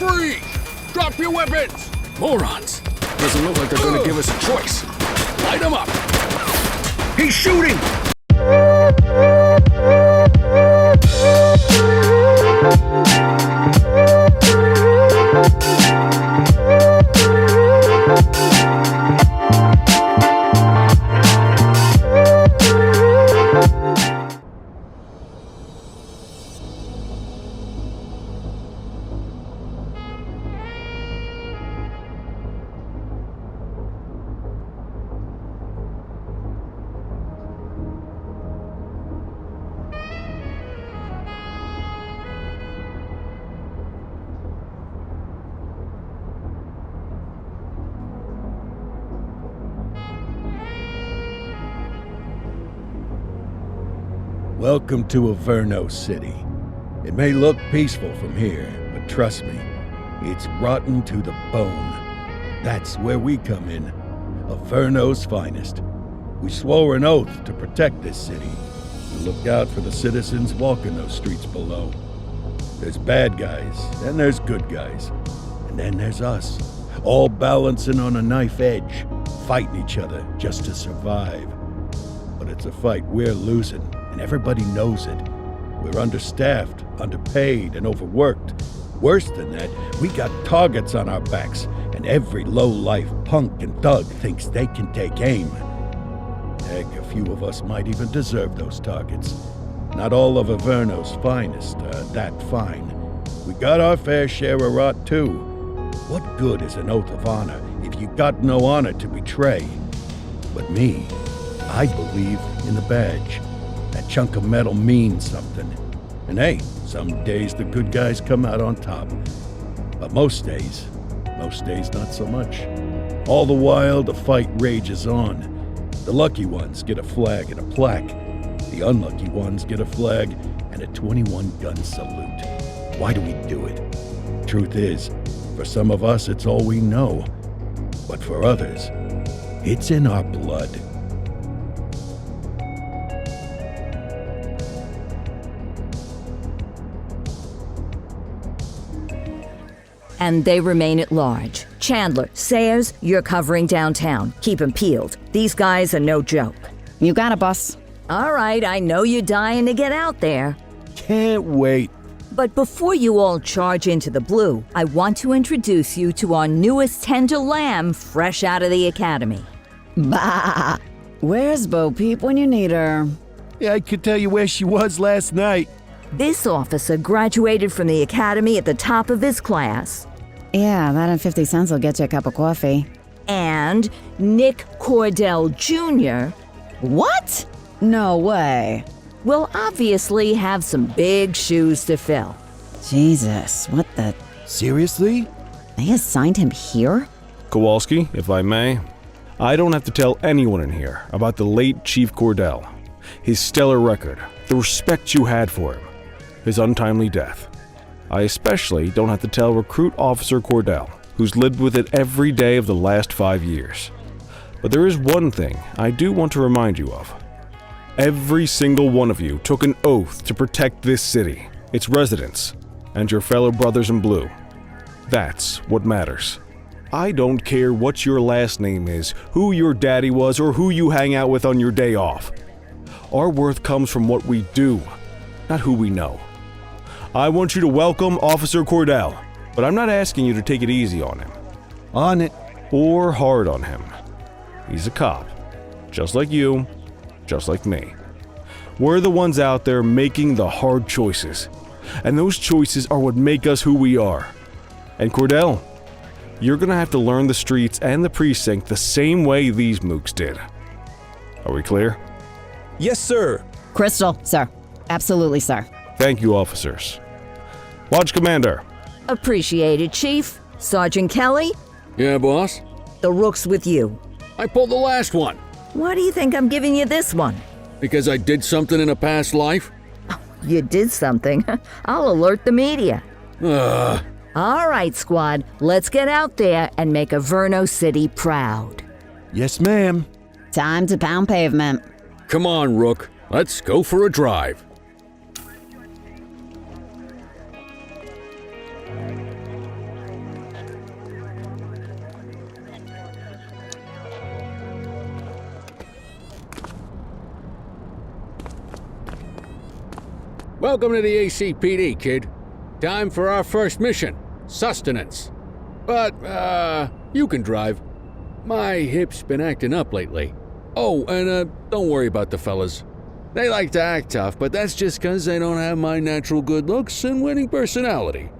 Freeze! Drop your weapons! Morons! Doesn't look like they're gonna give us a choice. Light them up! He's shooting! Welcome to Averno City. It may look peaceful from here, but trust me, it's rotten to the bone. That's where we come in, Averno's finest. We swore an oath to protect this city, to look out for the citizens walking those streets below. There's bad guys, and there's good guys, and then there's us, all balancing on a knife edge, fighting each other just to survive. But it's a fight we're losing, and everybody knows it. We're understaffed, underpaid, and overworked. Worse than that, we got targets on our backs, and every low-life punk and thug thinks they can take aim. Heck, a few of us might even deserve those targets. Not all of Averno's finest are that fine. We got our fair share of rot, too. What good is an oath of honor if you got no honor to betray? But me, I believe in the badge. That chunk of metal means something. And hey, some days the good guys come out on top. But most days not so much. All the while, the fight rages on. The lucky ones get a flag and a plaque. The unlucky ones get a flag and a 21-gun salute. Why do we do it? Truth is, for some of us, it's all we know. But for others, it's in our blood. And they remain at large. Chandler, Sayers, you're covering downtown. Keep 'em peeled. These guys are no joke. You got it, boss. All right, I know you're dying to get out there. Can't wait. But before you all charge into the blue, I want to introduce you to our newest tender lamb fresh out of the academy. Bah! Where's Bo Peep when you need her? Yeah, I could tell you where she was last night. This officer graduated from the academy at the top of his class. Yeah, that and 50 cents will get you a cup of coffee. And Nick Cordell Jr. What? No way. will obviously have some big shoes to fill. Jesus, what the... Seriously? They assigned him here? Kowalski, if I may, I don't have to tell anyone in here about the late Chief Cordell, his stellar record, the respect you had for him, his untimely death. I especially don't have to tell Recruit Officer Cordell, who's lived with it every day of the last 5 years. But there is one thing I do want to remind you of. Every single one of you took an oath to protect this city, its residents, and your fellow brothers in blue. That's what matters. I don't care what your last name is, who your daddy was, or who you hang out with on your day off. Our worth comes from what we do, not who we know. I want you to welcome Officer Cordell, but I'm not asking you to take it easy on him. On it. Or hard on him. He's a cop, just like you, just like me. We're the ones out there making the hard choices, and those choices are what make us who we are. And Cordell, you're gonna have to learn the streets and the precinct the same way these mooks did. Are we clear? Yes, sir. Crystal, sir. Absolutely, sir. Thank you, officers. Watch Commander. Appreciated, Chief. Sergeant Kelly, Yeah, boss? the rook's with you. I pulled the last one. Why do you think I'm giving you this one? Because I did something in a past life? You did something. I'll alert the media. Ugh. All right, squad, let's get out there and make Averno City proud. Yes, ma'am. Time to pound pavement. Come on, Rook. Let's go for a drive. Welcome to the ACPD, kid. Time for our first mission, sustenance. But, you can drive. My hip's been acting up lately. Oh, and, don't worry about the fellas. They like to act tough, but that's just 'cause they don't have my natural good looks and winning personality.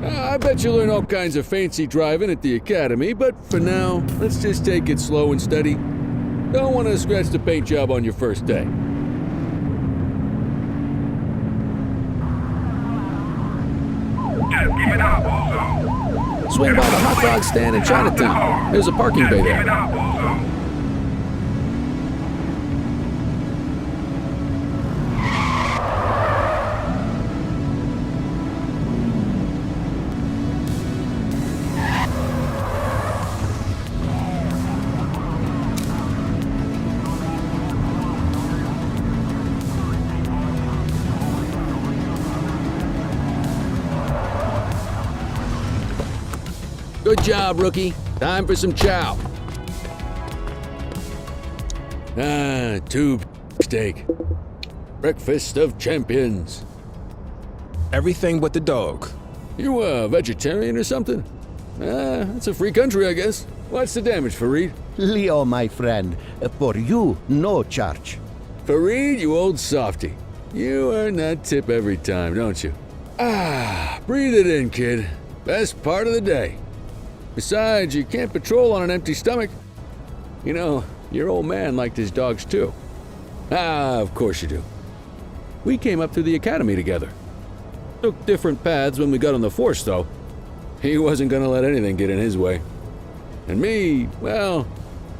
I bet you learn all kinds of fancy driving at the academy, but for now, let's just take it slow and steady. Don't want to scratch the paint job on your first day. Swing by the hot dog stand in Chinatown. There's a parking bay there. Good job, rookie. Time for some chow. Tube steak. Breakfast of champions. Everything but the dog. You a vegetarian or something? It's a free country, I guess. What's the damage, Fareed? Leo, my friend, for you, no charge. Fareed, you old softy. You earn that tip every time, don't you? Breathe it in, kid. Best part of the day. Besides, you can't patrol on an empty stomach. You know, your old man liked his dogs too. Of course you do. We came up through the academy together. Took different paths when we got on the force, though. He wasn't gonna let anything get in his way. And me, well,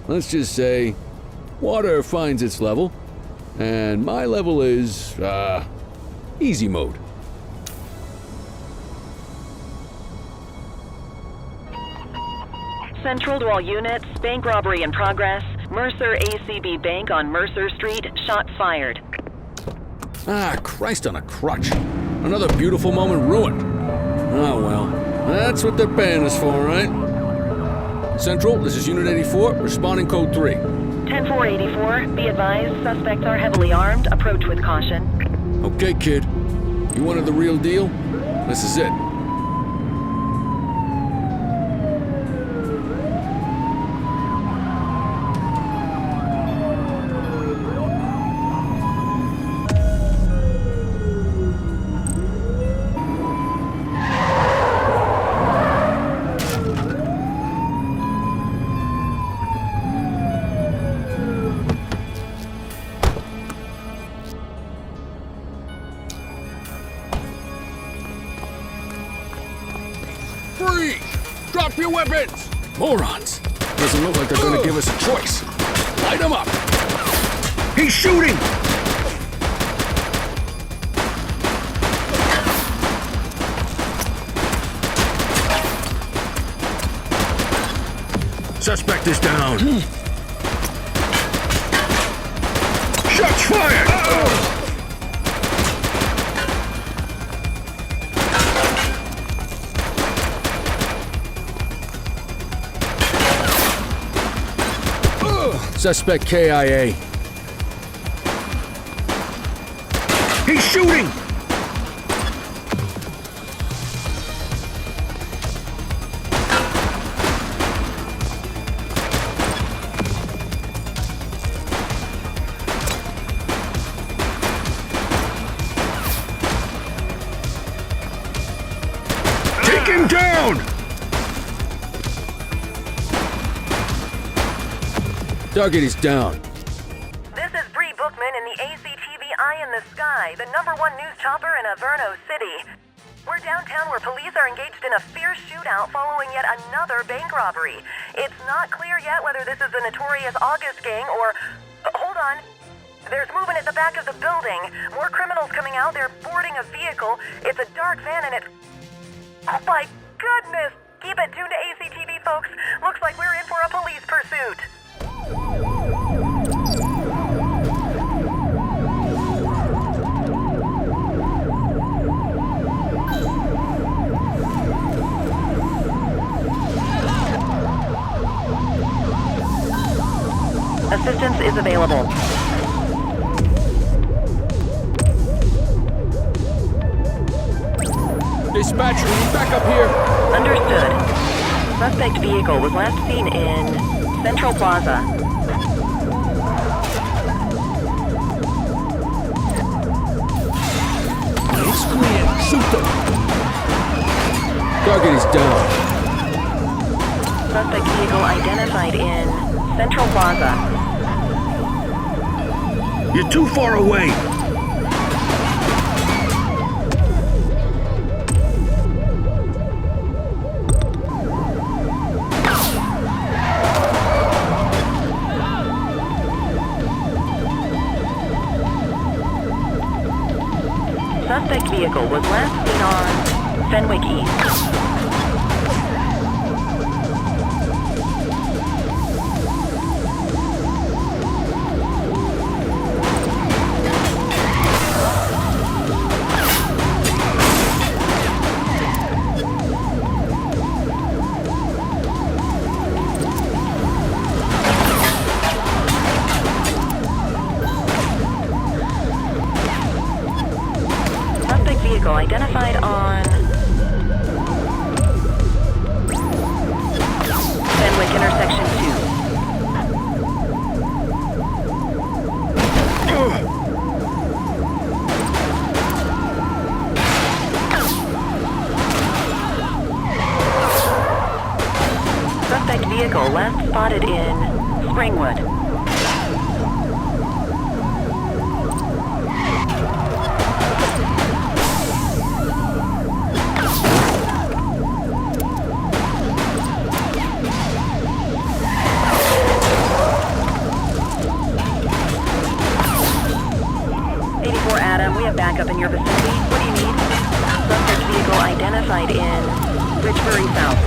let's just say, water finds its level, and my level is, easy mode. Central to all units, bank robbery in progress. Mercer ACB Bank on Mercer Street, shots fired. Christ on a crutch. Another beautiful moment ruined. Oh well, that's what they're paying us for, right? Central, this is Unit 84, responding code 3. 10-484, be advised, suspects are heavily armed, approach with caution. Okay, kid. You wanted the real deal? This is it. Free! Drop your weapons! Morons! Doesn't look like they're gonna give us a choice. Light them up! He's shooting! Suspect is down. Shots fired! Suspect KIA. He's shooting! Take him down! Target is down. This is Bree Bookman in the ACTV Eye in the Sky, the #1 news chopper in Averno City. We're downtown where police are engaged in a fierce shootout following yet another bank robbery. It's not clear yet whether this is the notorious August gang or... hold on. There's movement at the back of the building. More criminals coming out. They're boarding a vehicle. It's a dark van and it's... oh my goodness! Keep it tuned to ACTV, folks. Looks like we're in for a police pursuit. Assistance is available. Dispatch, we need backup here. Understood. Suspect vehicle was last seen in Central Plaza. It's clear. Shoot them. Target is down. Suspect vehicle identified in Central Plaza. You're too far away! Suspect vehicle was last seen on Fenwick East. Identified on Fenwick intersection 2. Suspect vehicle last spotted in Springwood. Backup in your vicinity. What do you need? Suspect vehicle identified in Richbury South.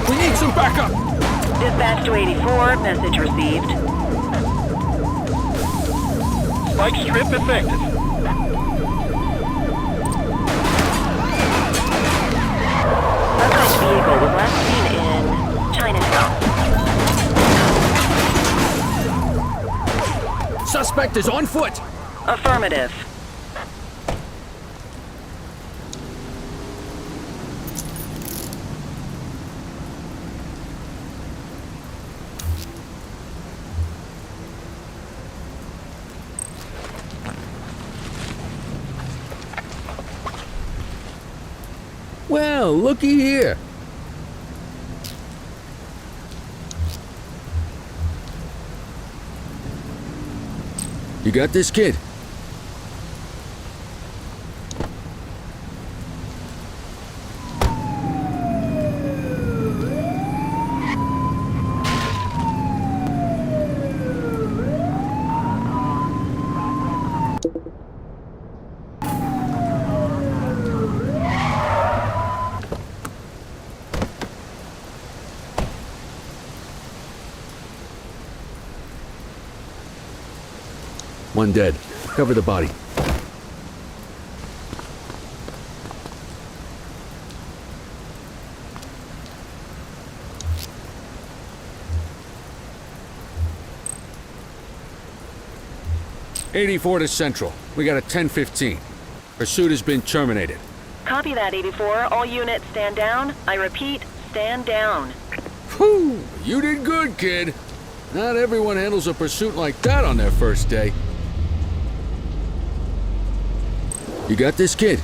We need some backup. Dispatch to 84. Message received. Spike strip effective. Suspect vehicle was last seen in Chinatown. Suspect is on foot. Affirmative. Well, looky here. You got this, kid? One dead. Cover the body. '84 to Central. We got a 10:15. Pursuit has been terminated. Copy that, 84. All units stand down. I repeat, stand down. Whew! You did good, kid. Not everyone handles a pursuit like that on their first day. You got this, kid?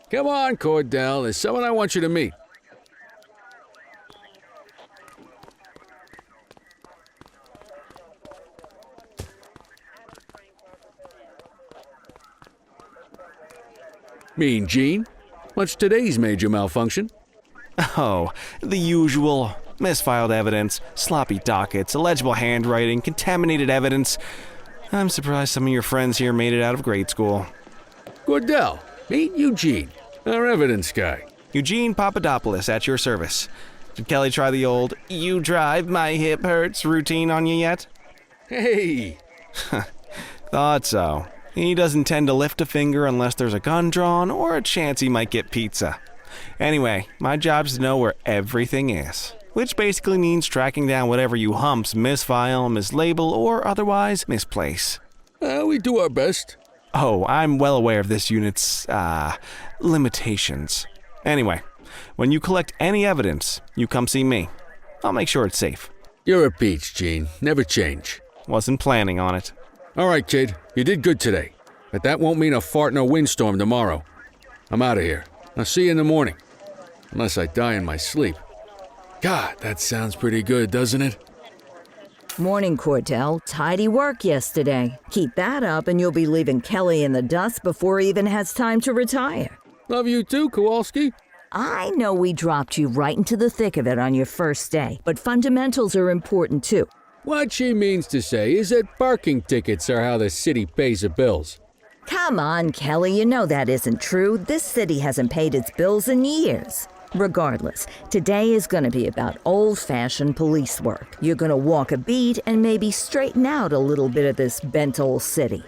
Come on, Cordell. There's someone I want you to meet. Mean Gene? What's today's major malfunction? Oh, the usual. Misfiled evidence, sloppy dockets, illegible handwriting, contaminated evidence. I'm surprised some of your friends here made it out of grade school. Cordell, meet Eugene, our evidence guy. Eugene Papadopoulos at your service. Did Kelly try the old, "you drive, my hip hurts" routine on you yet? Hey! Thought so. He doesn't tend to lift a finger unless there's a gun drawn or a chance he might get pizza. Anyway, my job's to know where everything is, which basically means tracking down whatever you humps misfile, mislabel, or otherwise misplace. We do our best. Oh, I'm well aware of this unit's, limitations. Anyway, when you collect any evidence, you come see me. I'll make sure it's safe. You're a peach, Gene. Never change. Wasn't planning on it. All right, kid. You did good today. But that won't mean a fart in a windstorm tomorrow. I'm out of here. I'll see you in the morning. Unless I die in my sleep. God, that sounds pretty good, doesn't it? Morning, Cordell. Tidy work yesterday. Keep that up and you'll be leaving Kelly in the dust before he even has time to retire. Love you too, Kowalski. I know we dropped you right into the thick of it on your first day, but fundamentals are important too. What she means to say is that parking tickets are how the city pays the bills. Come on, Kelly, you know that isn't true. This city hasn't paid its bills in years. Regardless, today is going to be about old-fashioned police work. You're going to walk a beat and maybe straighten out a little bit of this bent old city.